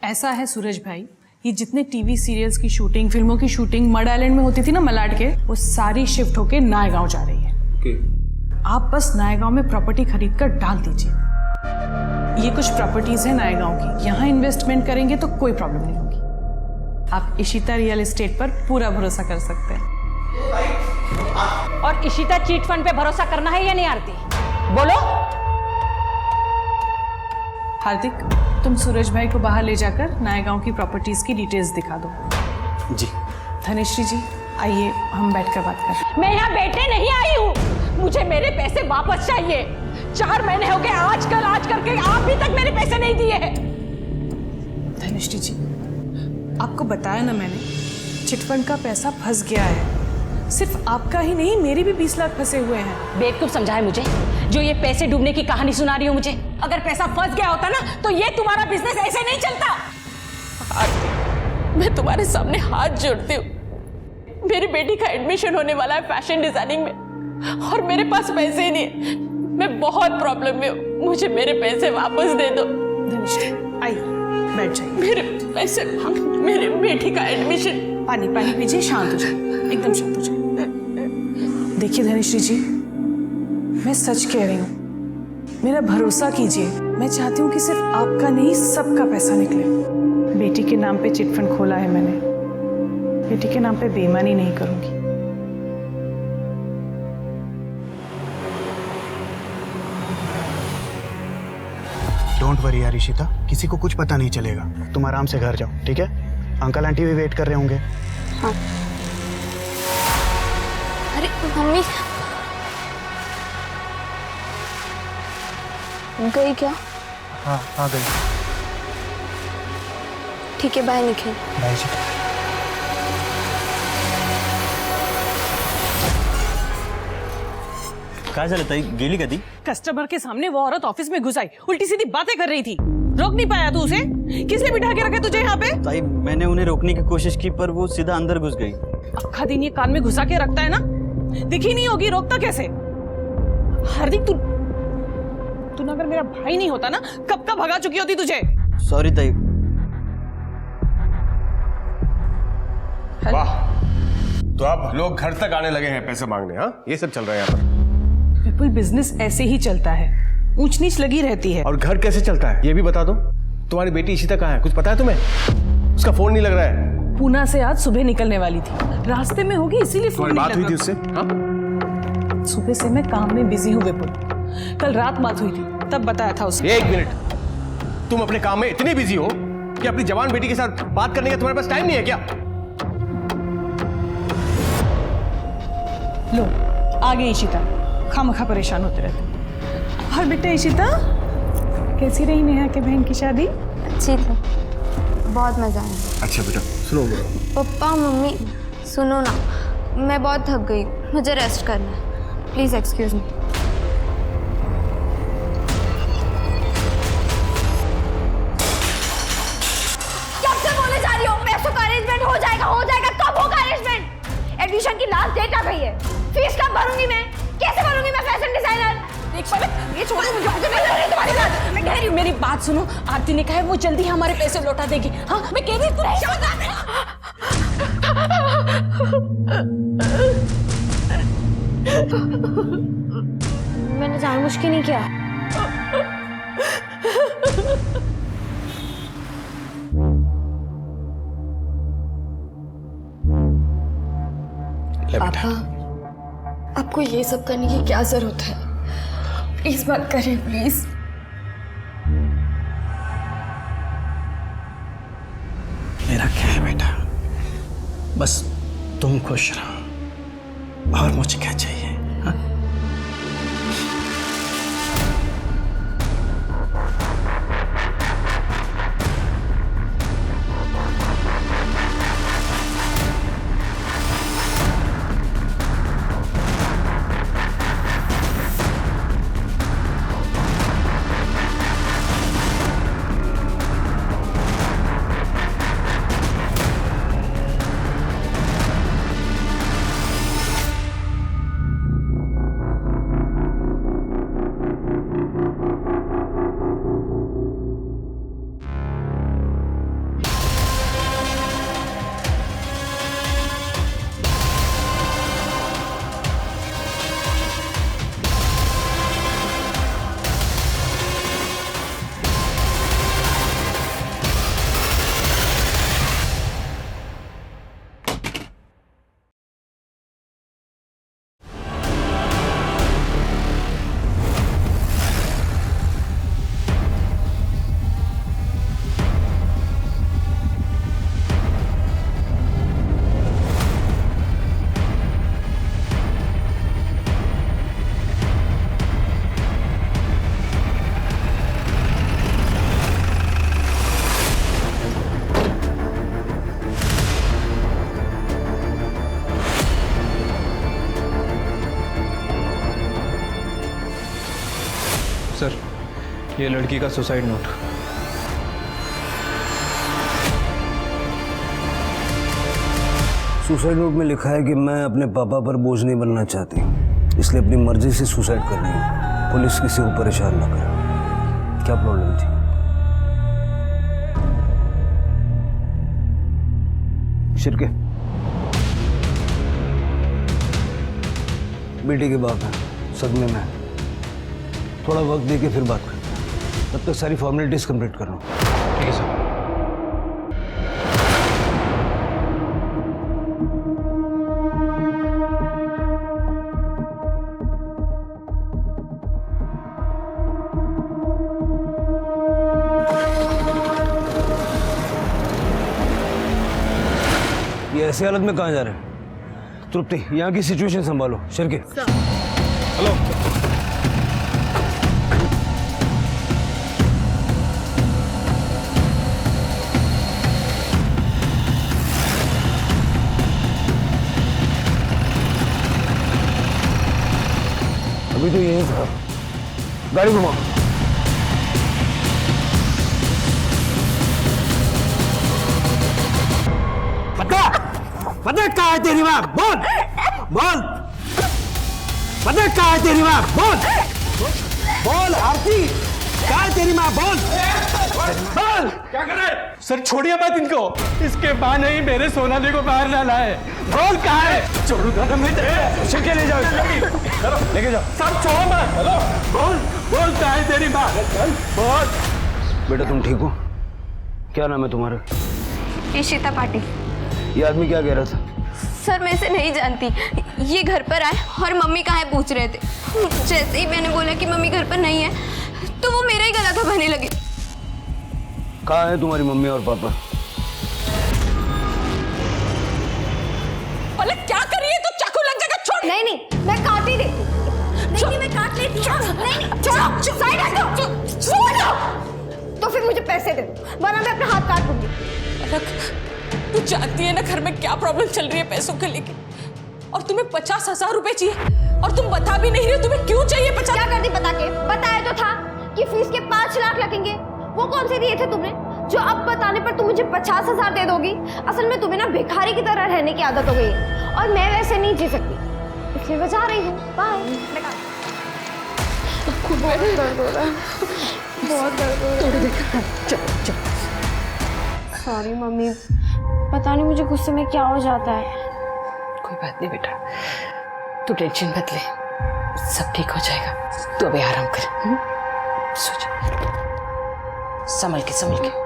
ऐसा है सूरज भाई, ये जितने टीवी सीरियल्स की शूटिंग, फिल्मों की शूटिंग मड आइलैंड में होती थी ना मलाड के, वो सारी शिफ्ट होके नायगांव जा रही है। आप बस नायगांव में प्रॉपर्टी खरीद कर डाल दीजिए। ये कुछ प्रॉपर्टीज है नायगांव की, यहाँ इन्वेस्टमेंट करेंगे तो कोई प्रॉब्लम नहीं होगी। आप इशिता रियल एस्टेट पर पूरा भरोसा कर सकते हैं। और इशिता चीट फंड पे भरोसा करना है या नहीं आरती? बोलो। हार्दिक, तुम सूरज भाई को बाहर ले जाकर नायगांव की प्रॉपर्टीज की डिटेल्स दिखा दो। जी। धनेश्वरी जी आइए, हम बैठकर बात करें। मैं यहाँ बैठने नहीं आई हूँ, मुझे मेरे पैसे वापस चाहिए। 4 महीने हो गए आज करके आप भी तक मेरे पैसे नहीं दिए हैं। धनेश्वरी जी, आपको बताया ना मैंने, चिटफंड का पैसा फंस गया है। सिर्फ आपका ही नहीं, मेरे भी 20 लाख फंसे हुए हैं। बेवकूफ समझा है मुझे, जो ये पैसे डूबने की कहानी सुना रही हो मुझे। अगर पैसा फंस गया होता ना तो ये तुम्हारा बिजनेस ऐसे नहीं चलता। मैं तुम्हारे सामने हाथ जोड़ती हूँ, मेरी बेटी का एडमिशन होने वाला है फैशन डिजाइनिंग में और मेरे पास पैसे ही नहीं है। मैं बहुत प्रॉब्लम में हूँ, मुझे मेरे पैसे वापस दे दो। धनेश्वरी आइए, बैठ जाइए। मेरे पैसे, मेरी बेटी का एडमिशन। पानी पीजिए, शांत हो जाइए, एकदम शांत हो जाइए। देखिए धनेश्वरी जी, मैं सच कह रही हूँ, मेरा भरोसा कीजिए। मैं चाहती हूँ कि सिर्फ आपका नहीं, सबका पैसा निकले। बेटी के नाम पे चिटफंड खोला है मैंने, बेटी के नाम पे बेईमानी नहीं करूंगी। डोंट वरी यार इशिता, किसी को कुछ पता नहीं चलेगा। तुम आराम से घर जाओ, ठीक है? अंकल आंटी भी वेट कर रहे होंगे। हाँ। अरे मम्मी गई क्या? हाँ आ गई। ठीक है, बाय निखिल। बाय जी। काय झालं ताई, गेली कधी? कस्टमर के सामने वो औरत ऑफिस में घुस आई, उल्टी सीधी बातें कर रही थी। रोक नहीं पाया तू उसे? किसने बिठा के रखा तुझे यहाँ पे? ताई मैंने उन्हें रोकने की कोशिश की पर वो सीधा अंदर घुस गई। आखा दिन ये कान में घुसा के रखता है ना, दिखी नहीं होगी, रोकता कैसे? हार्दिक तू ना अगर मेरा भाई नहीं होता ना, कब का भगा चुकी होती तुझे। सॉरी ताई। वाह, तो अब लोग घर तक आने लगे हैं पैसे मांगने। हाँ, ये सब चल रहा है यहाँ पर। विपुल, बिजनेस ऐसे ही चलता है, ऊंच नीच लगी रहती है। और घर कैसे चलता है ये भी बता दो। तुम्हारी बेटी इशिता कहाँ है, कुछ पता है तुम्हें? उसका फोन नहीं लग रहा है। पूना से आज सुबह निकलने वाली थी, रास्ते में होगी इसीलिए फोन नहीं लगा। बात हुई थी उससे? हाँ? सुबह से मैं काम में बिजी हूँ विपुल, कल रात बात हुई थी, तब बताया था उसे। एक मिनट, तुम अपने काम में इतनी बिजी हो कि अपनी जवान बेटी के साथ बात करने का तुम्हारे पास टाइम नहीं है क्या? लो आ गई इशिता, खामखा परेशान होते रहते। और बेटा इशिता, कैसी रही नेहा के बहन की शादी? अच्छी थी, बहुत मजा आया। अच्छा बेटा सुनो मेरा। पप्पा मम्मी सुनो ना, मैं बहुत थक गई, मुझे रेस्ट करना है, प्लीज एक्सक्यूज मी। कब से बोले जा रही हो पैसों का अरेंजमेंट हो जाएगा, कब होगा अरेंजमेंट? एडमिशन की लास्ट डेट आ गई है, फीस कब भरूंगी मैं? कैसे भरूंगी मैं फैशन डिजाइनर? ये छोड़ो मुझे, मैं लड़ रही तुम्हारी बात। मैं कह रही हूँ, मेरी बात सुनो। आरती ने कहा है वो जल्दी हमारे पैसे लौटा देगी। हाँ मैं कह रही हूँ मैंने जानबूझ के नहीं किया। पापा, आपको ये सब करने की क्या जरूरत है? प्लीज मत करिए, प्लीज। मेरा क्या है बेटा, बस तुम खुश रहो, और मुझे क्या चाहिए? हाँ? ये लड़की का सुसाइड नोट। सुसाइड नोट में लिखा है कि मैं अपने पापा पर बोझ नहीं बनना चाहती, इसलिए अपनी मर्जी से सुसाइड कर रही हूँ। पुलिस किसी को परेशान ना करे। क्या प्रॉब्लम थी? शिरके बेटी के बाप है, सदमे में। थोड़ा वक्त दे के फिर बात करते हैं, तब तक सारी फॉर्मेलिटीज कंप्लीट कर लो। ठीक है सर। ये ऐसी हालत में कहाँ जा रहे हैं? तृप्ति, यहाँ की सिचुएशन संभालो। शिरके हेलो, अभी तो यही था। गाड़ी घुमाओ। पता कहाँ है तेरी माँ? बोल बोल। पता कहाँ है तेरी माँ? बोल बोल। आरती, कहाँ है तेरी माँ? बोल बोल। क्या कर रहे हैं? सर छोड़िए मत इनको। इसके बहाने ही मेरे सोनाली को बाहर ना लाए। बोल कहाँ है? छोड़ूंगा ना मैं। शिरके ले जाओ, लेके जाओ। सर छोड़ो मत। बोल बोल, कहाँ है तेरी माँ? बोल। बेटा तुम ठीक हो? क्या नाम है तुम्हारा? इशिता पाटिल। ये आदमी क्या कह रहा था? सर मैं इसे नहीं जानती। ये घर पर आए और मम्मी कहाँ है पूछ रहे थे। जैसे ही मैंने बोला कि मम्मी घर पर नहीं है, तो वो मेरा ही गला दबाने लगे। कहाँ है तुम्हारी मम्मी और पापा? पलक क्या कर रही है? तो चाकू लग जाएगा। छोड़। नहीं नहीं, मैं काट ही देती हूँ। नहीं मैं काट लेती हूँ। नहीं छोड़ो, साइड हटो, छोड़ो। तो फिर मुझे पैसे दे दो, वरना मैं अपना हाथ काट दूंगी। पलक, तू जानती है ना घर में क्या प्रॉब्लम चल रही है पैसों के लेके, और तुम्हें 50,000 रुपए चाहिए और तुम बता भी नहीं रही हो तुम्हें क्यों चाहिए 50। क्या करती बता के? बताया तो था कि फीस के 5 लाख लगेंगे। वो कौन से दिए थे तुमने जो अब बताने पर तुम मुझे 50,000 दे दोगी? असल में तुम्हें ना भिखारी की तरह रहने की आदत हो गई है और मैं वैसे नहीं जी सकती, इसलिए मैं जा रही हूँ। बाय। बहुत दर्द हो रहा है, बहुत दर्द हो रहा है। देखा, चलो चलो। सॉरी मम्मी, पता नहीं मुझे गुस्से में क्या हो जाता है। कोई बात नहीं बेटा, तू टेंशन मत ले, सब ठीक हो जाएगा। तू अभी आराम कर, सो जा। संभल के संभल के।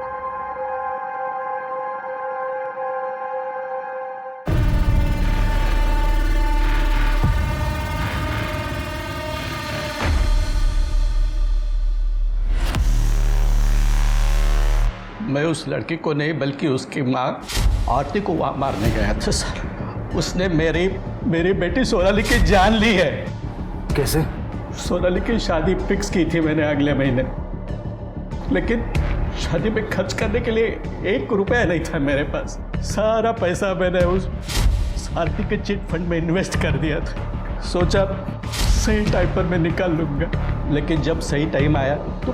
मैं उस लड़की को नहीं बल्कि उसकी माँ आरती को वहाँ मारने गया था सर। उसने मेरी बेटी सोनाली की जान ली है। कैसे? सोनाली की शादी फिक्स की थी मैंने अगले महीने, लेकिन शादी में खर्च करने के लिए 1 रुपया नहीं था मेरे पास। सारा पैसा मैंने उस आरती के चिट फंड में इन्वेस्ट कर दिया था। सोचा सही टाइम पर मैं निकाल लूँगा, लेकिन जब सही टाइम आया तो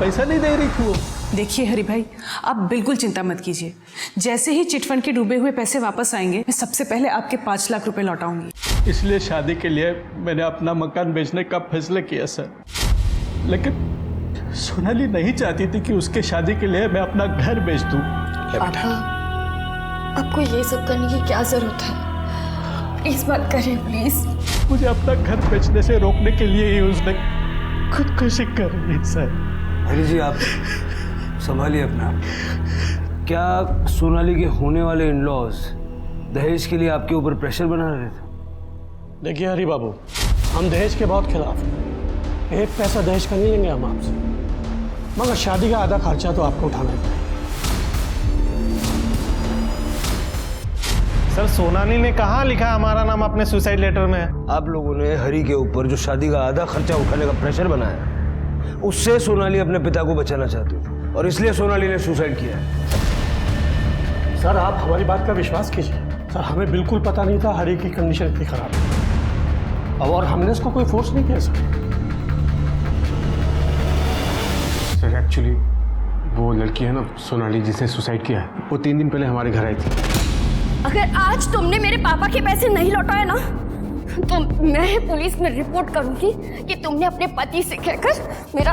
पैसा नहीं दे रही थी वो। देखिए हरि भाई, आप बिल्कुल चिंता मत कीजिए। जैसे ही चिटफंड के डूबे हुए पैसे वापस आएंगे, मैं सबसे पहले आपके 5 लाख रुपए लौटाऊंगी। इसलिए शादी के लिए मैंने अपना मकान बेचने का फैसला किया सर, लेकिन सोनाली नहीं चाहती थी कि उसके शादी के लिए मैं अपना घर बेच दूं। पापा, आपको ये सब करने की क्या जरूरत है? प्लीज मत करें, प्लीज। मुझे अपना घर बेचने से रोकने के लिए ही उसने खुदकुशी कर रही है सर। हरी जी आप संभालिए अपना। क्या सोनाली के होने वाले इन-लॉज दहेज के लिए आपके ऊपर प्रेशर बना रहे थे? देखिए हरी बाबू, हम दहेज के बहुत खिलाफ हैं। 1 पैसा दहेज का नहीं लेंगे हम आपसे, मगर शादी का आधा खर्चा तो आपको उठाना है। सर सोनाली ने कहाँ लिखा हमारा नाम अपने सुसाइड लेटर में? आप लोगों ने हरी के ऊपर जो शादी का आधा खर्चा उठाने का प्रेशर बनाया, उससे सोनाली अपने पिता को बचाना चाहती थी और इसलिए सोनाली ने सुसाइड किया है। सर आप हमारी बात का विश्वास कीजिए। सर हमें बिल्कुल पता नहीं था हरी की कंडीशन इतनी खराब है, और हमने इसको कोई फोर्स नहीं किया सर। एक्चुअली वो लड़की है ना सोनाली जिसने सुसाइड किया है, वो 3 दिन पहले हमारे घर आई थी। अगर आज तुमने मेरे पापा के पैसे नहीं लौटाए ना तो मैं पुलिस में रिपोर्ट करूंगी कि तुमने अपने पति से कहकर मेरा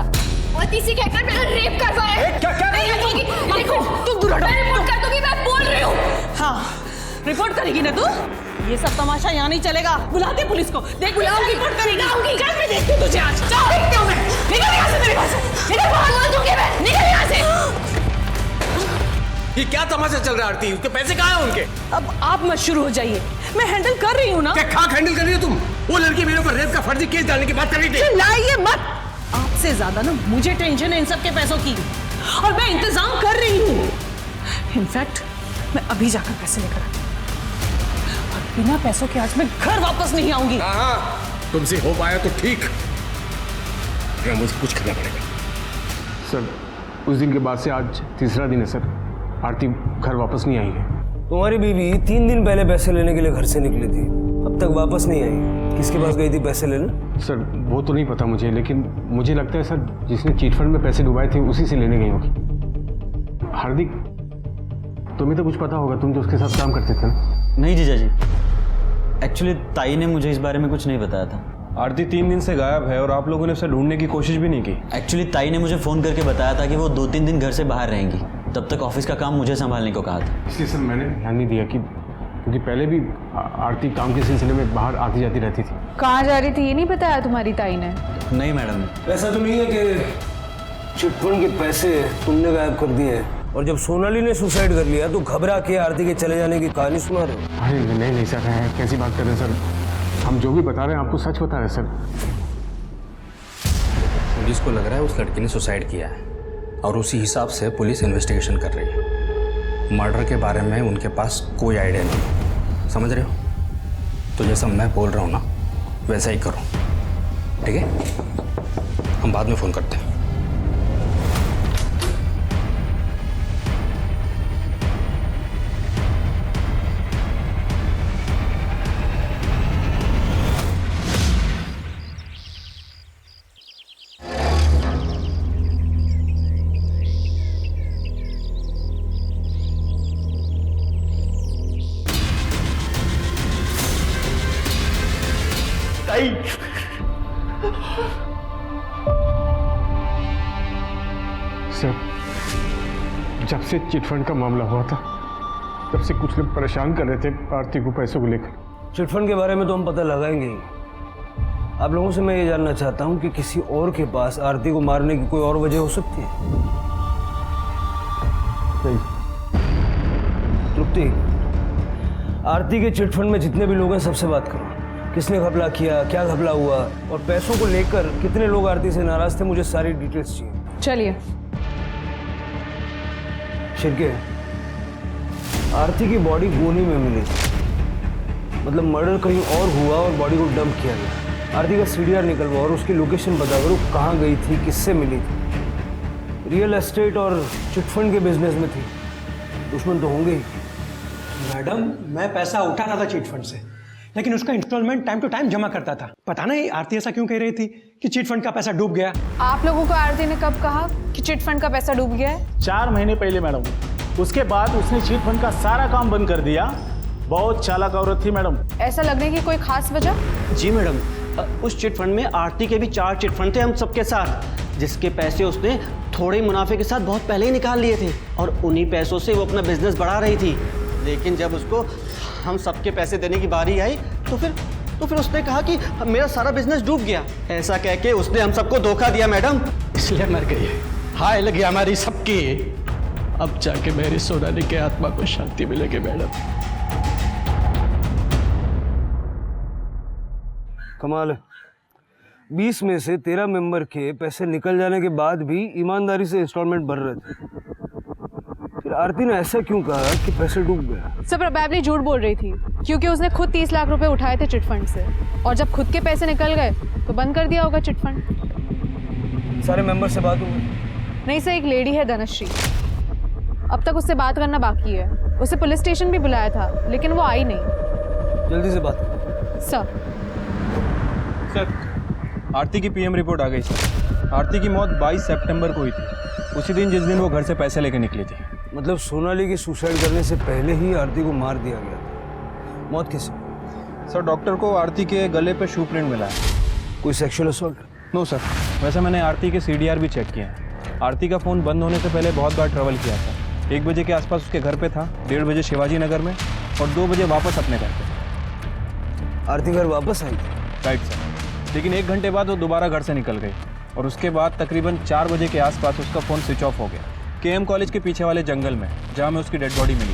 रेप करवाया है। क्या नहीं रखूंगी। देखो तुम दूर हटो। मैं रिपोर्ट कर दूंगी, मैं बोल रही हूँ। हाँ रिपोर्ट करेगी ना तू? ये सब तमाशा यहाँ नहीं चलेगा, बुलाते पुलिस को। देख बुलाऊंगी, रिपोर्ट करेगी। कल मैं देखती हूँ तुझे आज। जाओ देखती हूँ मैं। निकल यहाँ से मेरे पास से। निकल बोल दूंगी मैं। निकल यहाँ से। ये क्या तमाशा चल रहा है आरती? उसके पैसे कहाँ हैं उनके? अब आप मत शुरू हो जाइए, मैं हैंडल कर रही हूँ ना। क्या खाक हैंडल कर रही हो तुम? वो लड़की मेरे ऊपर रेप का फर्जी केस डालने की बात कर रही थी। लाइए मत। आपसे ज्यादा ना मुझे टेंशन है इन सब के पैसों की, और मैं इंतजाम कर रही हूँ। इनफैक्ट मैं अभी जाकर पैसे लेकर आती हूँ, और बिना पैसों के आज मैं घर वापस नहीं आऊंगी। हाँ, तुमसे हो पाया तो ठीक, मुझे कुछ करना पड़ेगा। सर उस दिन के बाद से आज तीसरा दिन है सर, आरती घर वापस नहीं आई है। तुम्हारी बीवी 3 दिन पहले पैसे लेने के लिए घर से निकली थी, अब तक वापस नहीं आई। किसके पास गई थी पैसे लेने? सर वो तो नहीं पता मुझे, लेकिन मुझे लगता है सर जिसने चीट फंड में पैसे डुबाए थे उसी से लेने गई होगी। हार्दिक तुम्हें तो कुछ पता होगा, तुम तो उसके साथ काम करते थे ना? नहीं जीजा जी, एक्चुअली ताई ने मुझे इस बारे में कुछ नहीं बताया था। आरती 3 दिन से गायब है और आप लोगों ने उसे ढूंढने की कोशिश भी नहीं की। एक्चुअली ताई ने मुझे फ़ोन करके बताया था कि वो 2-3 दिन घर से बाहर रहेंगी, तब तक ऑफिस का काम मुझे संभालने को कहा था। इसलिए सर मैंने ध्यान नहीं दिया क्योंकि पहले भी आरती काम के सिलसिले में बाहर आती जाती रहती थी। कहाँ जा रही थी ये नहीं बताया तुम्हारी ताई ने? नहीं मैडम। ऐसा तो नहीं है कि चिटफंड के पैसे तुमने गायब कर दिए और जब सोनाली ने सुसाइड कर लिया तो घबरा के आरती के चले जाने की कहानी सुना रहे हो? अरे नहीं सर, कैसी बात कर रहे हैं सर? हम जो भी बता रहे हैं आपको सच बता रहे हैं सर। पुलिस को लग रहा है उस लड़की ने सुसाइड किया है और उसी हिसाब से पुलिस इन्वेस्टिगेशन कर रही है। मर्डर के बारे में उनके पास कोई आइडिया नहीं, समझ रहे हो? तो जैसा मैं बोल रहा हूँ ना वैसा ही करो, ठीक है? हम बाद में फ़ोन करते हैं। सर जब से चिटफंड का मामला हुआ था तब से कुछ लोग परेशान कर रहे थे आरती को पैसों को लेकर। चिटफंड के बारे में तो हम पता लगाएंगे ही। आप लोगों से मैं ये जानना चाहता हूँ कि किसी और के पास आरती को मारने की कोई और वजह हो सकती है? तृप्ति, आरती के चिटफंड में जितने भी लोग हैं सबसे बात करो। किसने घपला किया, क्या घपला हुआ और पैसों को लेकर कितने लोग आरती से नाराज थे, मुझे सारी डिटेल्स चाहिए। चलिए। शिरके, आरती की बॉडी गोनी में मिली, मतलब मर्डर कहीं और हुआ और बॉडी को डंप किया गया। आरती का सीडीआर निकलवा और उसकी लोकेशन बता करो, कहाँ गई थी, किससे मिली थी। रियल एस्टेट और चिटफंड के बिजनेस में थी, दुश्मन तो होंगे ही। मैडम मैं पैसा उठाना था चिट फंड से, लेकिन उसका इंस्टॉलमेंट टाइम टू टाइम जमा करता था। पता नहीं आरती ऐसा क्यों कह रही थी कि चिट फंड का पैसा डूब गया। आप लोगों को आरती ने कब कहा कि चिट फंड का पैसा डूब गया है? 4 महीने पहले मैडम। उसके बाद उसने चिट फंड का सारा काम बंद कर दिया। बहुत चालाक औरत थी मैडम। ऐसा लगने की कोई खास वजह? जी मैडम, उस चिट फंड में आरती के भी 4 चिट फंड थे हम सबके साथ, जिसके पैसे उसने थोड़े मुनाफे के साथ बहुत पहले ही निकाल लिए थे और उन्हीं पैसों से वो अपना बिजनेस बढ़ा रही थी। लेकिन जब उसको हम सबके पैसे देने की बारी आई तो फिर उसने कहा कि मेरा सारा बिजनेस डूब गया। ऐसा कह के उसने हम सबको धोखा दिया मैडम, इसलिए मर गई है। हाय लगी हमारी सबकी। अब जाके मेरी सोनाली के आत्मा को शांति मिलेगी मैडम। कमाल है, 20 में से 13 मेंबर के पैसे निकल जाने के बाद भी ईमानदारी से इंस्टॉलमेंट भर रहे थे। फिर आरती ने ऐसा क्यों कहा कि पैसे डूब गया? सब प्रोबेबली झूठ बोल रही थी, क्योंकि उसने खुद 30 लाख रुपए उठाए थे चिटफंड से, और जब खुद के पैसे निकल गए तो बंद कर दिया होगा चिटफंड। सारे मेंबर से बात हुई? नहीं सर, एक लेडी है धनश्री, अब तक उससे बात करना बाकी है। उसे पुलिस स्टेशन भी बुलाया था लेकिन वो आई नहीं। जल्दी से बात सर। सर आरती की पीएम रिपोर्ट आ गई सर। आरती की मौत 22 सितंबर को हुई थी, उसी दिन जिस दिन वो घर से पैसे लेके निकली थी। मतलब सोनाली के सुसाइड करने से पहले ही आरती को मार दिया गया था। मौत कैसे? सर डॉक्टर को आरती के गले पे शू प्रिंट मिला है। कोई सेक्सुअल असॉल्ट? नो सर, वैसे मैंने आरती के CDR भी चेक किए हैं। आरती का फ़ोन बंद होने से पहले बहुत बार ट्रैवल किया था। 1 बजे के आसपास उसके घर पे था, 1:30 बजे शिवाजी नगर में और 2 बजे वापस अपने घर पे। आरती घर वापस आई थी? राइट सर, लेकिन 1 घंटे बाद वो दोबारा घर से निकल गई और उसके बाद तकरीबन 4 बजे के आसपास उसका फ़ोन स्विच ऑफ हो गया KM कॉलेज के पीछे वाले जंगल में, जहाँ में उसकी डेड बॉडी मिली।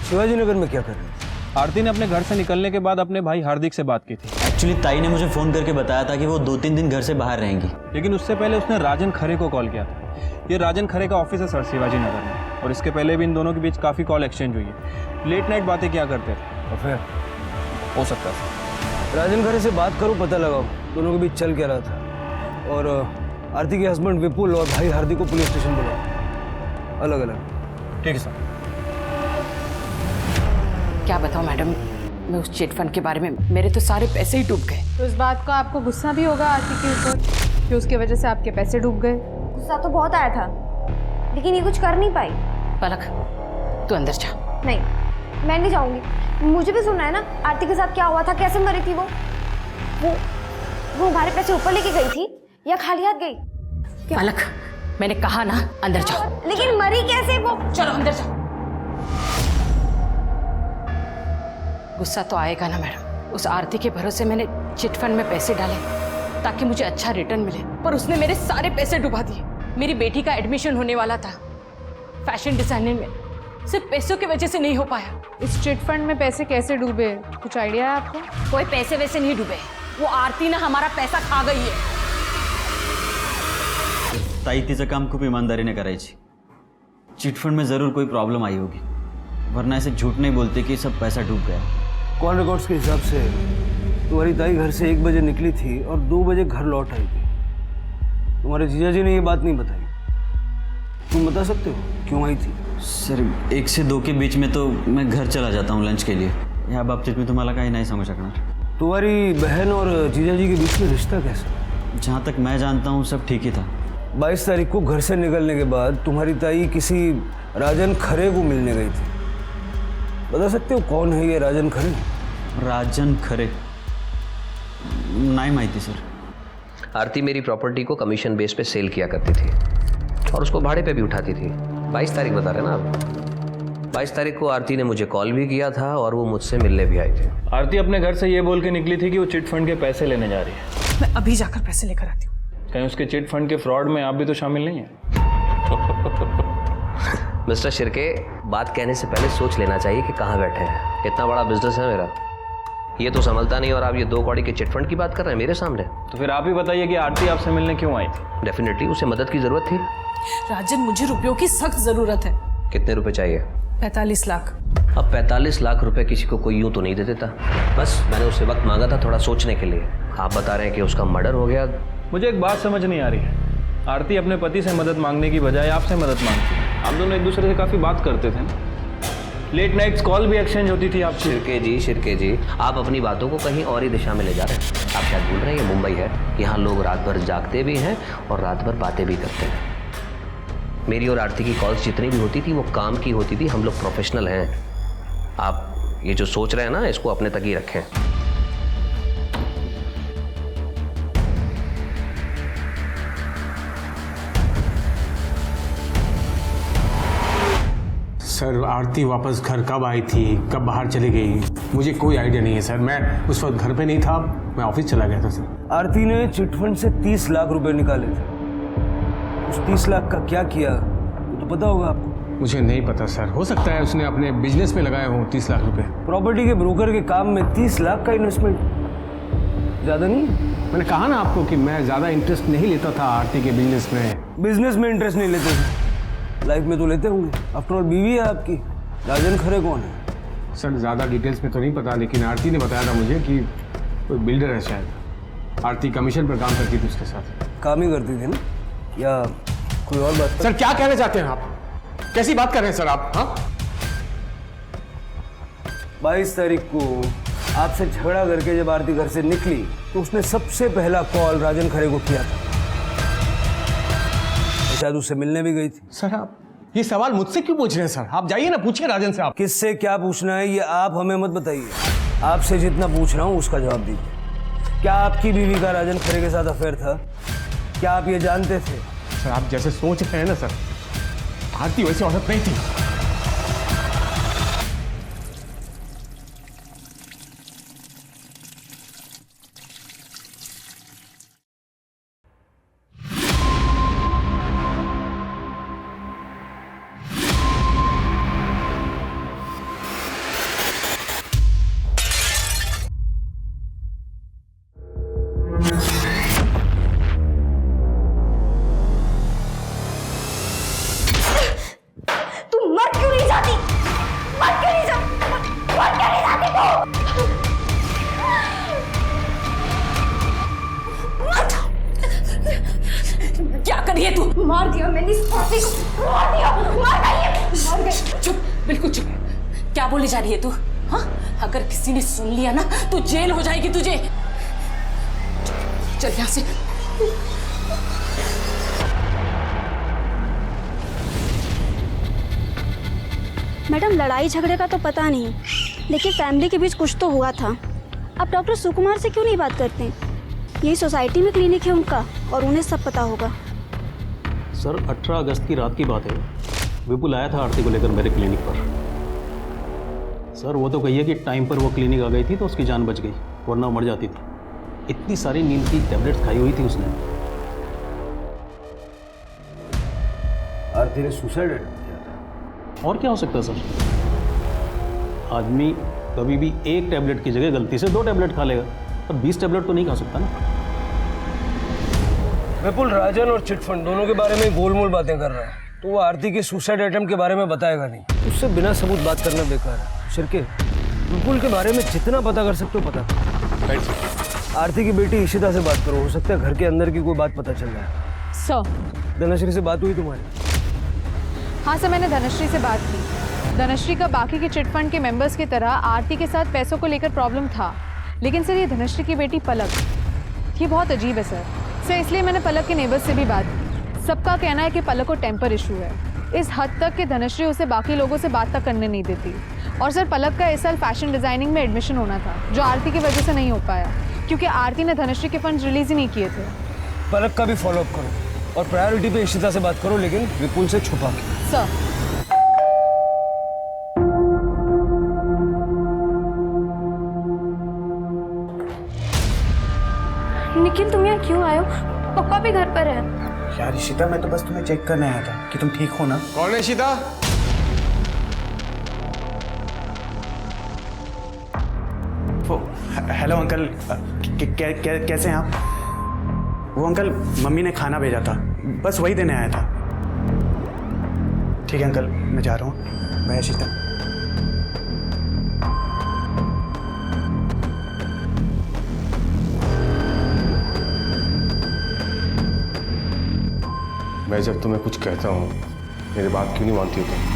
शिवाजी नगर में क्या कर रही थी? आरती ने अपने घर से निकलने के बाद अपने भाई हार्दिक से बात की थी। एक्चुअली ताई ने मुझे फ़ोन करके बताया था कि वो 2-3 दिन घर से बाहर रहेंगी। लेकिन उससे पहले उसने राजन खरे को कॉल किया था। ये राजन खरे का ऑफिस है सर शिवाजी नगर में, और इसके पहले भी इन दोनों के बीच काफ़ी कॉल एक्सचेंज हुई है। लेट नाइट बातें क्या करते थे। और फिर? हो सकता है राजन खरे से बात करो, पता लगाओ दोनों के बीच चल क्या रहा था। और आरती के हस्बैंड विपुल और भाई हार्दिक को पुलिस स्टेशन बुलाओ, अलग अलग। ठीक है सर। क्या बताऊं मैडम, मैं उस चिट फंड के बारे में, मेरे तो सारे पैसे ही डूब गए। तो इस बात का आपको गुस्सा भी होगा आरती के ऊपर कि उसकी वजह से आपके पैसे डूब गए? गुस्सा तो बहुत आया था, लेकिन ये कुछ कर नहीं पाई। पलक, तू अंदर जा। नहीं, मैं नहीं जाऊंगी। मुझे भी सुनना है ना आरती के साथ क्या हुआ था, कैसे मरी थी वो हमारे पैसे ऊपर लेके गई थी या खाली हाथ गई? पलक, मैंने कहा ना अंदर जाओ। लेकिन मरी कैसे वो? चलो अंदर जाओ। गुस्सा तो आएगा ना मैडम, उस आरती के भरोसे मैंने चिट फंड में पैसे डाले ताकि मुझे अच्छा रिटर्न मिले, पर उसने मेरे सारे पैसे डुबा दिए। मेरी बेटी का एडमिशन होने वाला था फैशन डिजाइनिंग में, सिर्फ पैसों की वजह से नहीं हो पाया। इस चिट फंड में पैसे कैसे डूबे, कुछ आइडिया है आपको? कोई पैसे वैसे नहीं डूबे, वो आरती ना हमारा पैसा खा गई है। ताई तिचं काम खूप ईमानदारीने करायची। चिटफंड में ज़रूर कोई प्रॉब्लम आई होगी, वरना ऐसे झूठ नहीं बोलते कि सब पैसा डूब गया। कॉल रिकॉर्ड्स के हिसाब से तुम्हारी ताई घर से 1 बजे निकली थी और 2 बजे घर लौट आई थी। तुम्हारे जीजा जी ने ये बात नहीं बताई, तुम बता सकते हो क्यों आई थी? सर 1 से 2 के बीच में तो मैं घर चला जाता हूँ लंच के लिए। या बाबतीत मी तुम्हाला काही नाही सांगू शकणार। तुम्हारी बहन और जीजा जी के बीच में रिश्ता कैसा? जहाँ तक मैं जानता हूँ सब ठीक ही था। 22 तारीख को घर से निकलने के बाद तुम्हारी ताई किसी राजन खरे को मिलने गई थी। बता सकते हो कौन है ये राजन खरे? राजन खरे नहीं माहिती सर। आरती मेरी प्रॉपर्टी को कमीशन बेस पे सेल किया करती थी और उसको भाड़े पे भी उठाती थी। 22 तारीख बता रहे ना आप? 22 तारीख को आरती ने मुझे कॉल भी किया था और वो मुझसे मिलने भी आई थी। आरती अपने घर से ये बोल के निकली थी कि वो चिट फंड के पैसे लेने जा रही है। मैं अभी जाकर पैसे लेकर आती हूँ। कहीं उसके चिट फंड के फ्रॉड में आप भी तो शामिल नहीं हैं? मिस्टर शिर्के, बात कहने से पहले सोच लेना चाहिए कि कहाँ बैठे हैं। इतना बड़ा बिजनेस है मेरा, ये तो संभलता नहीं और आप ये 2 कौड़ी के चिट फंड की बात कर रहे हैं मेरे सामने। तो फिर आप ही बताइए कि आरती आपसे मिलने क्यों आई थी? डेफिनेटली उसे मदद की जरूरत थी। राजन, मुझे रुपयों की सख्त जरूरत है। कितने रुपए चाहिए? 45 लाख। अब 45 लाख रुपए किसी को कोई यूं तो नहीं दे देता। बस मैंने उससे वक्त मांगा था थोड़ा सोचने के लिए। आप बता रहे हैं कि उसका मर्डर हो गया। मुझे एक बात समझ नहीं आ रही है, आरती अपने पति से मदद मांगने की बजाय आपसे मदद मांगती है। आप दोनों एक दूसरे से काफ़ी बात करते थे ना, लेट नाइट्स कॉल भी एक्सचेंज होती थी आपसे। शिर्के जी, आप अपनी बातों को कहीं और ही दिशा में ले जा रहे हैं। आप शायद भूल रहे हैं ये मुंबई है, यहाँ लोग रात भर जागते भी हैं और रात भर बातें भी करते हैं। मेरी और आरती की कॉल्स जितनी भी होती थी वो काम की होती थी। हम लोग प्रोफेशनल हैं। आप ये जो सोच रहे हैं ना, इसको अपने तक ही रखें। सर आरती वापस घर कब आई थी, कब बाहर चली गई, मुझे कोई आइडिया नहीं है सर। मैं उस वक्त घर पे नहीं था, मैं ऑफिस चला गया था सर। आरती ने चिटफंड से 30 लाख रुपए निकाले थे। उस 30 लाख का क्या किया वो तो पता होगा आपको? मुझे नहीं पता सर, हो सकता है उसने अपने बिजनेस में लगाए हों 30 लाख रुपए। प्रॉपर्टी के ब्रोकर के काम में 30 लाख का इन्वेस्टमेंट ज़्यादा नहीं है? मैंने कहा ना आपको कि मैं ज़्यादा इंटरेस्ट नहीं लेता था आरती के बिजनेस में। बिजनेस में इंटरेस्ट नहीं लेते थे, लाइफ में तो लेते होंगे। आफ्टर ऑल बीवी है आपकी। राजन खरे कौन है? सर ज़्यादा डिटेल्स में तो नहीं पता, लेकिन आरती ने बताया था मुझे कि कोई बिल्डर है शायद। आरती कमीशन पर काम करती थी उसके साथ। काम ही करती थी ना, या कोई और बात? सर क्या कहना चाहते हैं आप? कैसी बात कर रहे हैं सर आप? हाँ 22 तारीख को आपसे झगड़ा करके जब आरती घर से निकली तो उसने सबसे पहला कॉल राजन खरे को किया था। शायद उससे मिलने भी गई थी। सर आप ये सवाल मुझसे क्यों पूछ रहे हैं सर? आप जाइए ना, पूछिए राजन से। आप किससे क्या पूछना है ये आप हमें मत बताइए। आपसे जितना पूछ रहा हूँ उसका जवाब दीजिए। क्या आपकी बीवी का राजन खरे के साथ अफेयर था? क्या आप ये जानते थे? सर आप जैसे सोच रहे हैं ना सर, आरती वैसी औरत नहीं थी। क्या करिए तू? मार दिया मैंने इस फांसी को, मार दिया, मार गई। चुप, बिल्कुल चुप। क्या बोली जा रही है तू? हाँ, अगर किसी ने सुन लिया ना तो जेल हो जाएगी तुझे। चल यहाँ से। मैडम लड़ाई झगड़े का तो पता नहीं, लेकिन फैमिली के बीच कुछ तो हुआ था। आप डॉक्टर सुकुमार से क्यों नहीं बात करते? यही सोसाइटी में क्लिनिक है उनका और उन्हें सब पता होगा। सर 18 अगस्त की रात की बात है, विपुल आया था आरती को लेकर मेरे क्लिनिक पर। सर वो तो कहिए कि टाइम पर वो क्लिनिक आ गई थी तो उसकी जान बच गई, वरना वो मर जाती थी। इतनी सारी नींद की टैबलेट्स खाई हुई थी उसने। आरती ने सुसाइड किया था। और क्या हो सकता है सर? आदमी कभी भी एक टैबलेट की जगह गलती से 2 टैबलेट खा लेगा, पर 20 टैबलेट तो नहीं खा सकता ना। विपुल राजन और चिटफंड दोनों के बारे में गोलमोल बातें कर रहा है, तो वो आरती के सुसाइड अटेम्प्ट के बारे में बताएगा नहीं। उससे बिना सबूत बात करना बेकार है। शिरके, विपुल के बारे में जितना पता कर सकते हो पता करो। आरती की बेटी इशिता से बात करो, हो सकता है घर के अंदर की कोई बात पता चल जाए। सर, धनश्री से बात हुई तुम्हारी? हाँ सर, मैंने धनश्री से बात की। धनश्री का बाकी के चिटफंड के मेंबर्स की तरह आरती के साथ पैसों को लेकर प्रॉब्लम था, लेकिन सर ये धनश्री की बेटी पलक, ये बहुत अजीब है सर, इसलिए मैंने पलक के नेबर्स से भी बात की। सबका कहना है कि पलक को टेम्पर इशू है, इस हद तक कि धनश्री उसे बाकी लोगों से बात तक करने नहीं देती। और सर पलक का इस साल फैशन डिज़ाइनिंग में एडमिशन होना था, जो आरती की वजह से नहीं हो पाया, क्योंकि आरती ने धनश्री के फंड्स रिलीज ही नहीं किए थे। पलक का भी फॉलोअप करो और प्रायोरिटी पे इशिता से बात करो, लेकिन विपुल से छुपा के। सर निखिल, तुम यहाँ क्यों आए हो? पापा भी घर पर है। यार इशिता, मैं तो बस तुम्हें चेक करने आया था कि तुम ठीक हो ना। कौन है इशिता? हेलो अंकल, कैसे हैं आप? वो अंकल मम्मी ने खाना भेजा था, बस वही देने आया था। ठीक है अंकल, मैं जा रहा हूँ। बाय इशिता। मैं जब तुम्हें कुछ कहता हूँ मेरी बात क्यों नहीं मानती हो तुम?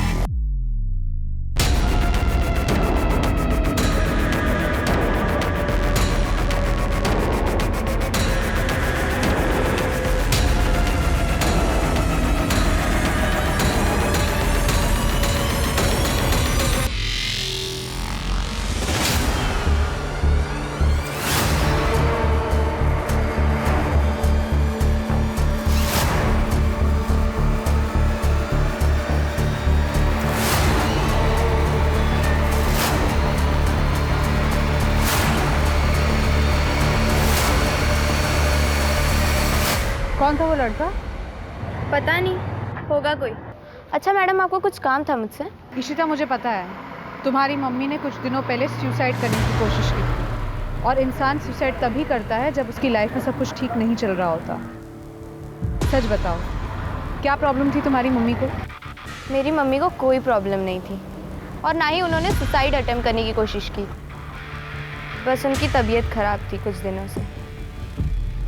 कौन था वो लड़का? पता नहीं, होगा कोई। अच्छा मैडम, आपको कुछ काम था मुझसे? इशिता, मुझे पता है तुम्हारी मम्मी ने कुछ दिनों पहले सुसाइड करने की कोशिश की थी, और इंसान सुसाइड तभी करता है जब उसकी लाइफ में सब कुछ ठीक नहीं चल रहा होता। सच बताओ, क्या प्रॉब्लम थी तुम्हारी मम्मी को? मेरी मम्मी को कोई प्रॉब्लम नहीं थी, और ना ही उन्होंने सुसाइड अटेम्प्ट करने की कोशिश की। बस उनकी तबीयत खराब थी कुछ दिनों से,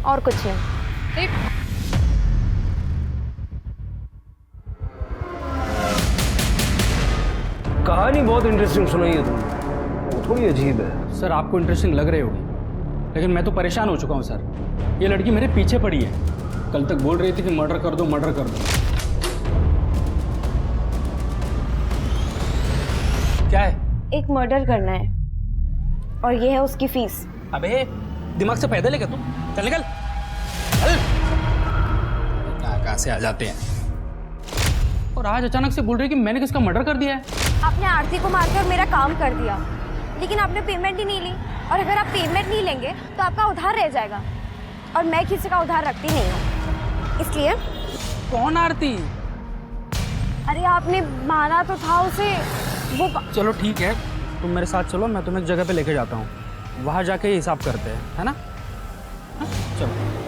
और कुछ नहीं। कहानी बहुत इंटरेस्टिंग सुनाई है तुमने, थोड़ी अजीब है। सर आपको इंटरेस्टिंग लग रही होगी, लेकिन मैं तो परेशान हो चुका हूँ सर। ये लड़की मेरे पीछे पड़ी है कल तक बोल रही थी कि मर्डर कर दो, मर्डर कर दो। क्या है? एक मर्डर करना है और ये है उसकी फीस। अबे दिमाग से पैदल है क्या तुम? चल निकल। कहाँ से आ जाते हैं। और आज अचानक से बोल रही कि मैंने किसका मर्डर कर दिया है। आपने आरती को मारकर मेरा काम कर दिया, लेकिन आपने पेमेंट ही नहीं ली, और अगर आप पेमेंट नहीं लेंगे तो आपका उधार रह जाएगा, और मैं किसी का उधार रखती नहीं हूँ, इसलिए। कौन आरती? अरे आपने मारा तो था उसे, वो चलो ठीक है, तुम मेरे साथ चलो, मैं तुम्हें एक जगह पे लेके जाता हूँ, वहाँ जाके ही हिसाब करते हैं, है ना? हाँ? चलो।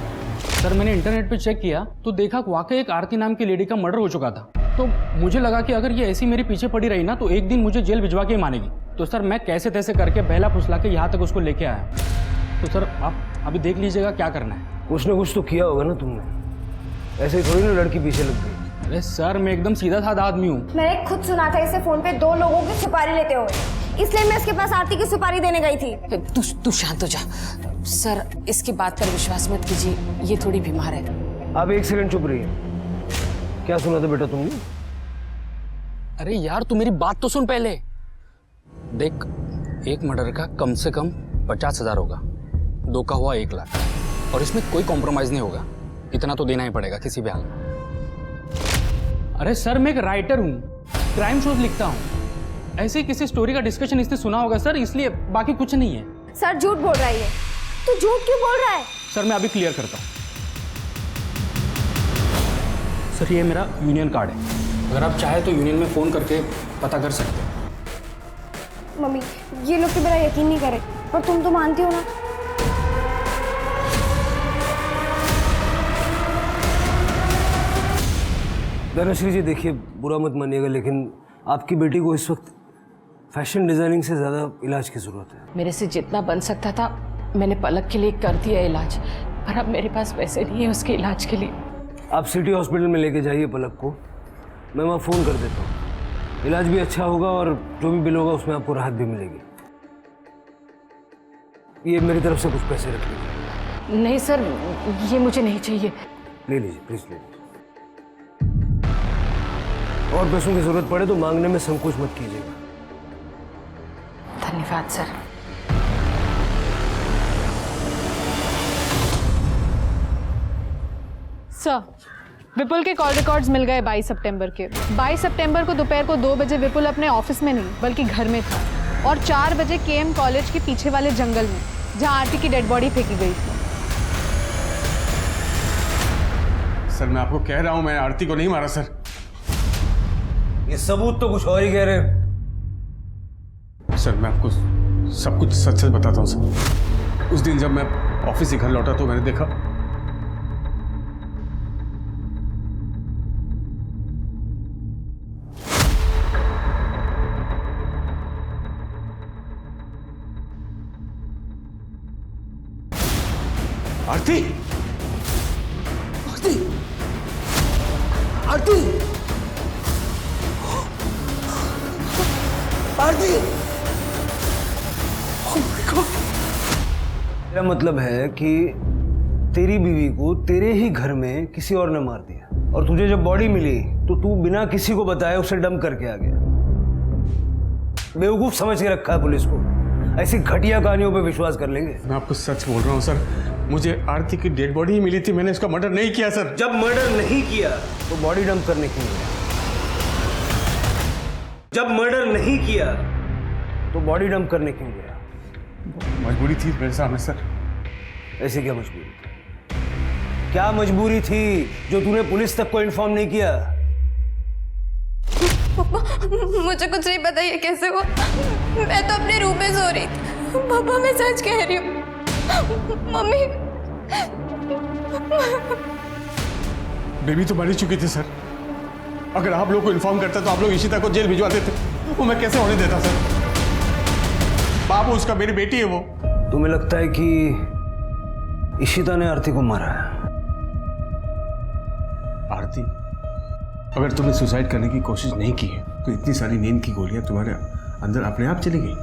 सर मैंने इंटरनेट पे चेक किया तो देखा वाकई एक आरती नाम की लेडी का मर्डर हो चुका था। तो मुझे लगा कि अगर ये ऐसी मेरे पीछे पड़ी रही ना तो एक दिन मुझे जेल भिजवा के ही मानेगी। तो सर मैं कैसे तैसे करके बहला फुसला के यहाँ तक उसको लेके आया। तो सर आप अभी देख लीजिएगा क्या करना है। कुछ ना कुछ तो किया होगा ना तुमने, ऐसे ही थोड़ी ना लड़की पीछे लग गई। अरे सर मैं एकदम सीधा साधा आदमी हूँ। मैंने खुद सुना था इसे फोन पे 2 लोगों की सुपारी लेते हुए, इसलिए मैं इसके पास आरती की सुपारी देने गई थी। तू शांत हो जा सर, इसकी बात पर विश्वास मत कीजिए, ये थोड़ी बीमार है। आप एक सेकंड चुप रहिए। क्या सुना था बेटा तुमने? अरे यार तू मेरी बात तो सुन पहले। देख, एक मर्डर का कम से कम 50,000 होगा, 2 का हुआ 1 लाख, और इसमें कोई कॉम्प्रोमाइज नहीं होगा, इतना तो देना ही पड़ेगा किसी भी हाल में। अरे सर मैं एक राइटर हूँ, क्राइम शोज लिखता हूँ, ऐसे ही किसी स्टोरी का डिस्कशन इसने सुना होगा सर, इसलिए, बाकी कुछ नहीं है। सर झूठ बोल रहा है, तू झूठ क्यों बोल रहा है? सर मैं अभी क्लियर करता हूँ। सर ये मेरा यूनियन कार्ड है, अगर आप चाहे तो यूनियन में फ़ोन करके पता कर सकते हैं। मम्मी ये लोग तो मेरा यकीन नहीं करे, पर तुम तो मानती हो ना। धनश्री जी देखिए, बुरा मत मानिएगा, लेकिन आपकी बेटी को इस वक्त फैशन डिजाइनिंग से ज़्यादा इलाज की ज़रूरत है। मेरे से जितना बन सकता था मैंने पलक के लिए कर दिया इलाज, पर अब मेरे पास पैसे नहीं है उसके इलाज के लिए। आप सिटी हॉस्पिटल में लेके जाइए पलक को, मैं वहाँ फ़ोन कर देता हूँ। इलाज भी अच्छा होगा और जो भी बिल होगा उसमें आपको राहत भी मिलेगी। ये मेरी तरफ से कुछ पैसे रख लीजिए। नहीं सर, ये मुझे नहीं चाहिए। ले लीजिए प्लीज़, ले लीजिए। और पैसों की ज़रूरत पड़े तो मांगने में संकोच मत कीजिएगा। धन्यवाद सर। सर, विपुल के कॉल रिकॉर्ड्स मिल गए 22 सितंबर के। 22 सितंबर को दोपहर को 2 बजे विपुल अपने ऑफिस में नहीं बल्कि घर में था, और 4 बजे केएम कॉलेज के पीछे वाले जंगल में जहां आरती की डेड बॉडी फेंकी गई थी। सर मैं आपको कह रहा हूं, मैंने आरती को नहीं मारा सर। ये सबूत तो कुछ और ही कह रहे हैं। सर मैं आपको सब कुछ सच सच बताता हूँ सर। उस दिन जब मैं ऑफिस से घर लौटा तो मैंने देखा आरती, आरती, आरती, आरती। मेरा मतलब है कि तेरी बीवी को तेरे ही घर में किसी और ने मार दिया, और तुझे जब बॉडी मिली तो तू बिना किसी को बताए उसे डंप करके आ गया। बेवकूफ समझ के रखा है पुलिस को, ऐसी घटिया कहानियों पे विश्वास कर लेंगे। मैं आपको सच बोल रहा हूँ सर, मुझे आरती की डेड बॉडी ही मिली थी, मैंने उसका मर्डर नहीं किया सर। जब मर्डर नहीं किया तो बॉडी डंप करने क्यों गया? जब मर्डर नहीं किया तो बॉडी डंप करने क्यों गया? मजबूरी थी मेरे सामने सर। ऐसे क्या मजबूरी थी? क्या मजबूरी थी जो तूने पुलिस तक को इन्फॉर्म नहीं किया? मुझे कुछ नहीं पता ये कैसे हुआ। मैं तो अपने रूम में सो रही थी। पापा मैं सच कह रही हूँ। मम्मी बेबी तो मर चुकी थी सर। अगर आप लोग को इन्फॉर्म करता तो आप लोग इशिता को जेल भिजवा देते, वो मैं कैसे होने देता सर? बाबू उसका मेरी बेटी है वो। तुम्हें लगता है कि इशिता ने आरती को मारा है? आरती, अगर तुमने सुसाइड करने की कोशिश नहीं की है तो इतनी सारी नींद की गोलियां तुम्हारे अंदर अपने आप चली गई।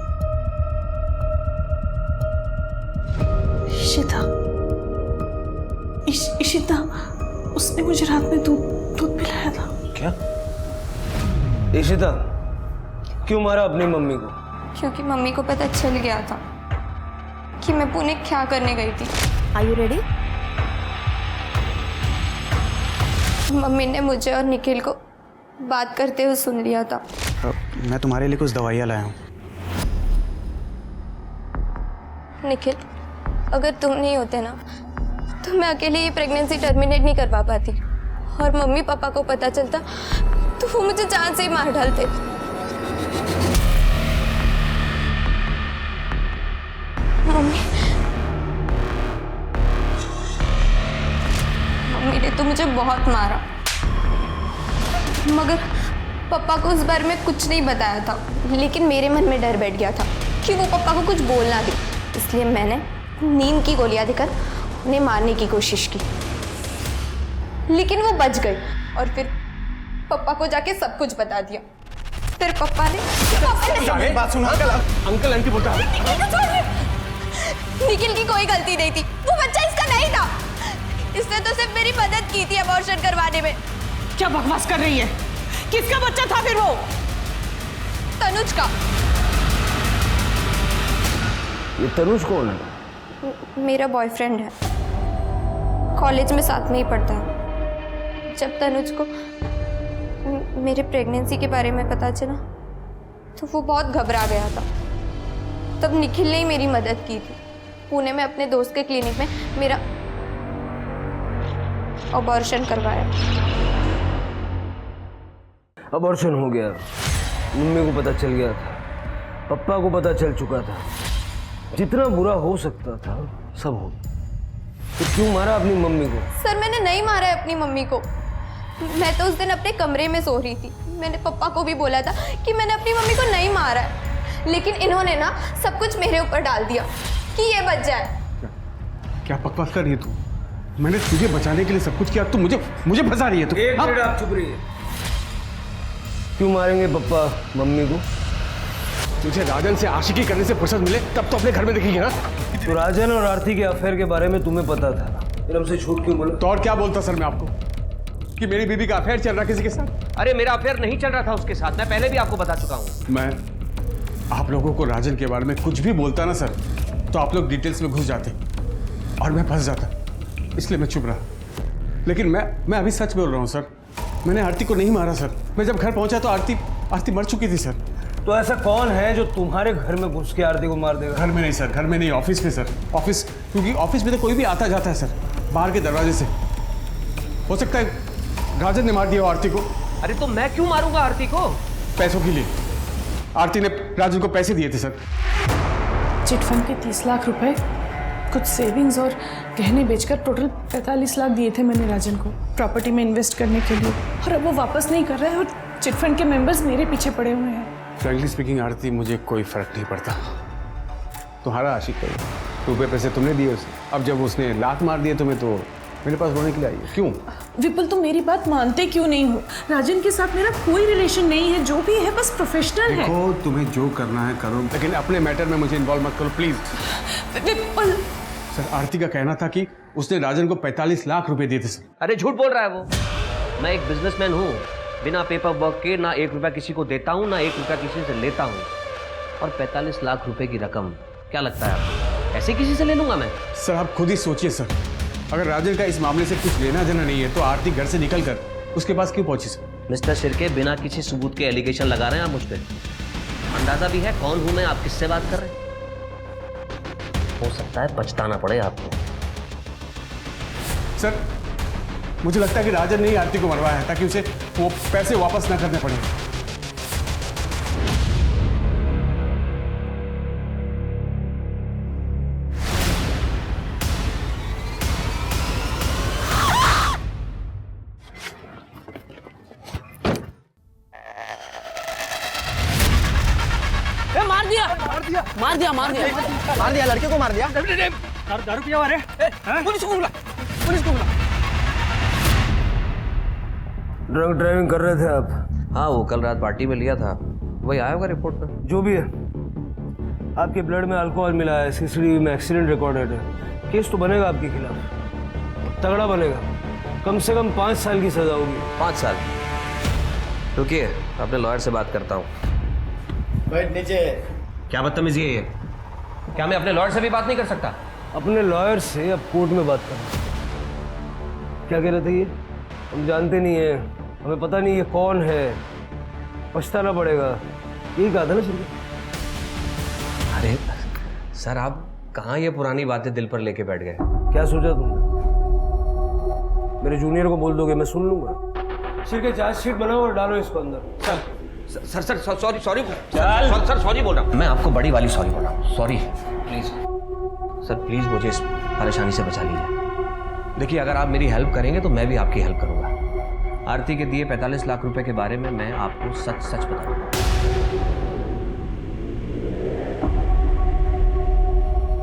इशिता, इशिता उसने मुझे रात में दूध पिलाया था। क्या? इशिता, क्यों मारा अपनी मम्मी को? क्योंकि मम्मी को पता चल गया था कि मैं पुणे क्या करने गई थी। Are you ready? मम्मी ने मुझे और निखिल को बात करते हुए सुन लिया था। मैं तुम्हारे लिए कुछ दवाइयाँ लाया हूँ। निखिल, अगर तुम नहीं होते ना तो मैं अकेले ये प्रेगनेंसी टर्मिनेट नहीं करवा पाती, और मम्मी पापा को पता चलता तो वो मुझे जान से ही मार डालते। मम्मी ने तो मुझे बहुत मारा, मगर पापा को उस बारे में कुछ नहीं बताया था। लेकिन मेरे मन में डर बैठ गया था कि वो पापा को कुछ बोल ना दे, इसलिए मैंने नींद की गोलियां देकर उन्हें मारने की कोशिश की, लेकिन वो बच गई। और फिर पापा को जाके सब कुछ बता दिया। फिर पापा ने बात सुनो अंकल आंटी बोलता निखिल की कोई गलती नहीं थी, वो बच्चा इसका नहीं था। इसने तो सिर्फ मेरी मदद की थी अबॉर्शन करवाने में। क्या बकवास कर रही है? किसका बच्चा था फिर वो? तनुज का। ये तनुज कौन है? मेरा बॉयफ्रेंड है, कॉलेज में साथ में ही पढ़ता है। जब तनुज को मेरे प्रेगनेंसी के बारे में पता चला तो वो बहुत घबरा गया था। तब निखिल ने ही मेरी मदद की थी। पुणे में अपने दोस्त के क्लिनिक में मेरा अबॉर्शन करवाया। अबॉर्शन हो गया, मम्मी को पता चल गया था, पापा को पता चल चुका था, जितना बुरा हो सकता था सब हो। तो क्यों मारा अपनी मम्मी को? सर, मैंने नहीं मारा है अपनी मम्मी को। मैं तो उस दिन अपने कमरे में सो रही थी। मैंने पापा को भी बोला था कि मैंने अपनी मम्मी को नहीं मारा है, लेकिन इन्होंने ना सब कुछ मेरे ऊपर डाल दिया कि ये बच जाए। क्या बकवास कर रही है तू? मैंने तुझे बचाने के लिए सब कुछ किया, तू मुझे फंसा रही है तू। एक मिनट आप चुप रहिए। क्यों मारेंगे पापा मम्मी को? तुझे राजन से आशिकी करने से फुर्सत मिले तब तो अपने घर में दिखेगी ना। तो राजन और आरती के अफेयर के बारे में तुम्हें पता था, फिर हमसे झूठ क्यों बोला? तो और क्या बोलता सर मैं आपको कि मेरी बीबी का अफेयर चल रहा किसी के साथ? अरे मेरा अफेयर नहीं चल रहा था उसके साथ, मैं पहले भी आपको बता चुका हूँ। मैं आप लोगों को राजन के बारे में कुछ भी बोलता ना सर, तो आप लोग डिटेल्स में घुस जाते और मैं फंस जाता, इसलिए मैं चुप रहा। लेकिन मैं अभी सच बोल रहा हूँ सर, मैंने आरती को नहीं मारा सर। मैं जब घर पहुंचा तो आरती मर चुकी थी सर। तो ऐसा कौन है जो तुम्हारे घर में घुस के आरती को मार देगा? घर में नहीं सर, घर में नहीं, ऑफिस में सर। ऑफिस, क्योंकि ऑफिस में तो कोई भी आता जाता है सर, बाहर के दरवाजे से। हो सकता है राजन ने मार दिया आरती को। अरे तो मैं क्यों मारूंगा आरती को? पैसों के लिए। आरती ने राजन को पैसे दिए थे सर। चिटफंड के 30 लाख रुपए, कुछ सेविंग्स और गहने बेचकर टोटल 45 लाख दिए थे मैंने राजन को प्रॉपर्टी में इन्वेस्ट करने के लिए, और अब वो वापस नहीं कर रहा है और चिटफंड के मेंबर्स मेरे पीछे पड़े हुए हैं। फ्रैंकली स्पीकिंग आरती, मुझे कोई फर्क नहीं पड़ता। तुम्हारा आशिक है, रुपए पैसे तुमने दिए उसे। अब जब उसने लात मार दिए तुम्हें तो मेरे पास रोने के लिए आई है। क्यों? विपुल, तुम मेरी बात मानते क्यों नहीं हो? राजन के साथ मेरा कोई रिलेशन नहीं है, जो भी है बस प्रोफेशनल है। देखो, तुम्हें जो करना है करो, लेकिन अपने मैटर में मुझे इन्वॉल्व मत करो प्लीज। विपुल सर, आरती का कहना था कि उसने राजन को 45 लाख रुपए दिए थे सर। अरे झूठ बोल रहा है वो। मैं एक बिजनेसमैन हूँ, बिना पेपर वर्क के ना 1 रुपया किसी को देता हूँ, ना 1 रुपया किसी से लेता हूँ। और 45 लाख रुपए की रकम क्या लगता है आपको ऐसे किसी से ले लूंगा मैं? सर आप खुद ही सोचिए सर, अगर राजन का इस मामले से कुछ लेना देना नहीं है तो आरती घर से निकल कर उसके पास क्यों पहुंची सर? मिस्टर शिर्के, बिना किसी सबूत के एलिगेशन लगा रहे हैं आप मुझ पर। अंदाजा भी है कौन हूं मैं, आप किससे बात कर रहे हैं? हो सकता है पछताना पड़े आपको। सर मुझे लगता है कि राजन ने ही आरती को मरवाया है ताकि उसे वो पैसे वापस ना करने पड़े। मार दिया लड़के को, मार दिया। दारू पिया हुआ रे? पुलिस को बुला, पुलिस को बुला। ड्रंक ड्राइविंग कर रहे थे आप? हाँ, वो कल रात पार्टी में लिया था, वही आया होगा रिपोर्ट में। जो भी है, आपके ब्लड में अल्कोहल मिला है, सीसीटीवी में एक्सीडेंट रिकॉर्डेड है, केस तो बनेगा आपके खिलाफ, तगड़ा बनेगा। कम से कम 5 साल की सजा होगी। 5 साल? रुकिए, अपने लॉयर से बात करता हूँ। बैठ नीचे। क्या बदतमीजी है ये? क्या मैं अपने लॉयर से भी बात नहीं कर सकता? अपने लॉयर से अब कोर्ट में बात करना। क्या कह रहे थे ये? हम जानते नहीं है, हमें पता नहीं ये कौन है, पछताना पड़ेगा, यही कहा था ना शुरू? अरे सर, आप कहाँ ये पुरानी बातें दिल पर लेके बैठ गए? क्या सोचा तुमने? मेरे जूनियर को बोल दोगे, मैं सुन लूंगा। सिर के चार्जशीट बनाओ और डालो इसको अंदर। चल। सर सॉरी सर सॉरी बोल रहा हूँ। मैं आपको बड़ी वाली सॉरी बोल रहा हूँ। सॉरी प्लीज सर, प्लीज मुझे इस परेशानी से बचा लीजिए। देखिए, अगर आप मेरी हेल्प करेंगे तो मैं भी आपकी हेल्प करूंगा। आरती के दिए 45 लाख रुपए के बारे में मैं आपको सच सच बताऊंगा।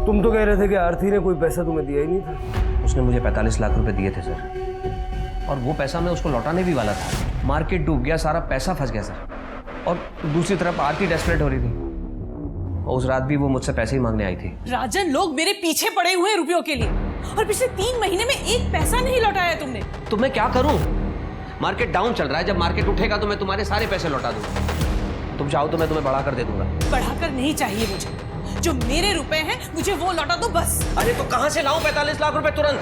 तुम तो कह रहे थे कि आरती ने कोई पैसा तुम्हें दिया ही नहीं था। उसने मुझे 45 लाख रुपए दिए थे सर, और वो पैसा मैं उसको लौटाने भी वाला था। मार्केट डूब गया, सारा पैसा फंस गया सर। और दूसरी तरफ आरती डेस्परेट हो रही थी, और उस रात भी वो मुझसे पैसे ही मांगने आई थी। राजन, लोग मेरे पीछे पड़े हुए हैं रुपयों के लिए, और पिछले 3 महीने में एक पैसा नहीं लौटाया तुमने। तो मैं क्या करूं? मार्केट डाउन चल रहा है, जब मार्केट उठेगा तो मैं तुम्हारे सारे पैसे लौटा दूंगा। तुम चाहो तो मैं तुम्हें बढ़ाकर दे दूंगा। बढ़ाकर नहीं चाहिए मुझे, जो मेरे रुपए हैं मुझे वो लौटा दो बस। अरे तो कहां से लाऊं 45 लाख रुपए तुरंत?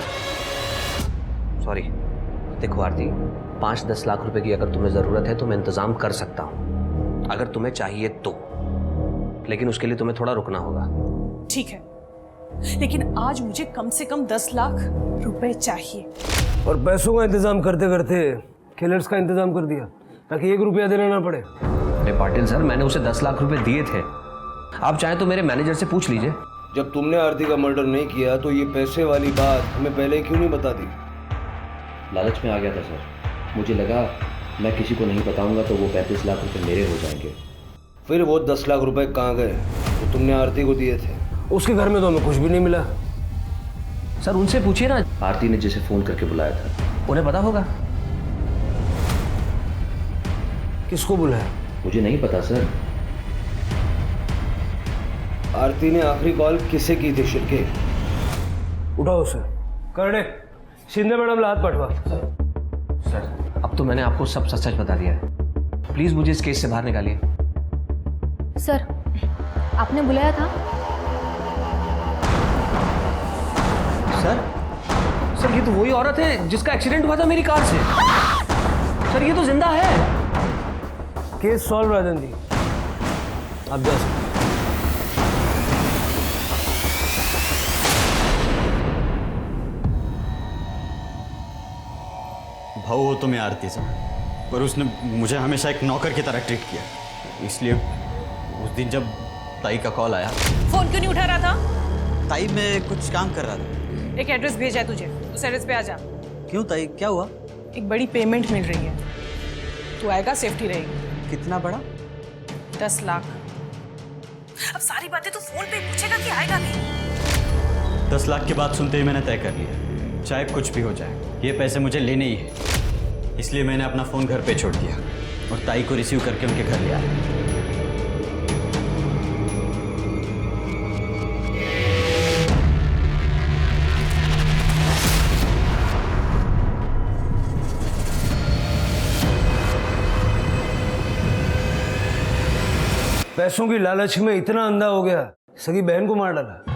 सॉरी, देखो आरती, 5-10 लाख रुपए की अगर तुम्हें जरूरत है तो मैं इंतजाम कर सकता हूं, अगर तुम्हें चाहिए तो। लेकिन उसके लिए तुम्हें थोड़ा रुकना होगा। ठीक है, लेकिन आज मुझे कम से कम 10 लाख रुपए चाहिए। और पैसों का इंतजाम करते करते किलर्स का इंतजाम कर दिया, ताकि 1 रुपया देना ना पड़े। अरे पाटिल सर, मैंने उसे 10 लाख रुपए दिए थे। आप चाहें तो मेरे मैनेजर से पूछ लीजिए। जब तुमने आरती का मर्डर नहीं किया तो ये पैसे वाली बात हमें पहले क्यों नहीं बता दी? लालच में आ गया था सर। मुझे लगा मैं किसी को नहीं बताऊंगा तो वो 35 लाख रुपए मेरे हो जाएंगे। फिर वो 10 लाख रुपए कहाँ गए तो तुमने आरती को दिए थे? उसके घर में तो हमें कुछ भी नहीं मिला। सर उनसे पूछिए ना, आरती ने जिसे फोन करके बुलाया था, उन्हें पता होगा। किसको बुलाया? मुझे नहीं पता सर। आरती ने आखिरी कॉल किसे की थी? शिरके, उठाओ उसे। करने शिंदे मैडम ला हाथ पटवा। सर अब तो मैंने आपको सब सच सच बता दिया है, प्लीज मुझे इस केस से बाहर निकालिए। सर, आपने बुलाया था? सर ये तो वही औरत है जिसका एक्सीडेंट हुआ था मेरी कार से। सर ये तो जिंदा है। केस सॉल्व राजन जी, आप जा सकते। भाव हो तो मैं आरती से, पर उसने मुझे हमेशा एक नौकर की तरह ट्रीट किया। इसलिए उस दिन जब ताई का कॉल आया। फोन क्यों नहीं उठा रहा था? ताई मैं कुछ काम कर रहा था। एक एड्रेस भेजा है तुझे, उस एड्रेस पे आ जा। क्यों ताई, क्या हुआ? एक बड़ी पेमेंट मिल रही है, तू आएगा, सेफ्टी रहेगी। कितना बड़ा? 10 लाख। अब सारी बातें तू फोन पे पूछेगा कि आएगा नहीं? 10 लाख की बात सुनते ही मैंने तय कर लिया, चाहे कुछ भी हो जाए ये पैसे मुझे लेने ही है। इसलिए मैंने अपना फ़ोन घर पे छोड़ दिया और ताई को रिसीव करके उनके घर ले आया। पैसों की लालच में इतना अंधा हो गया, सगी बहन को मार डाला।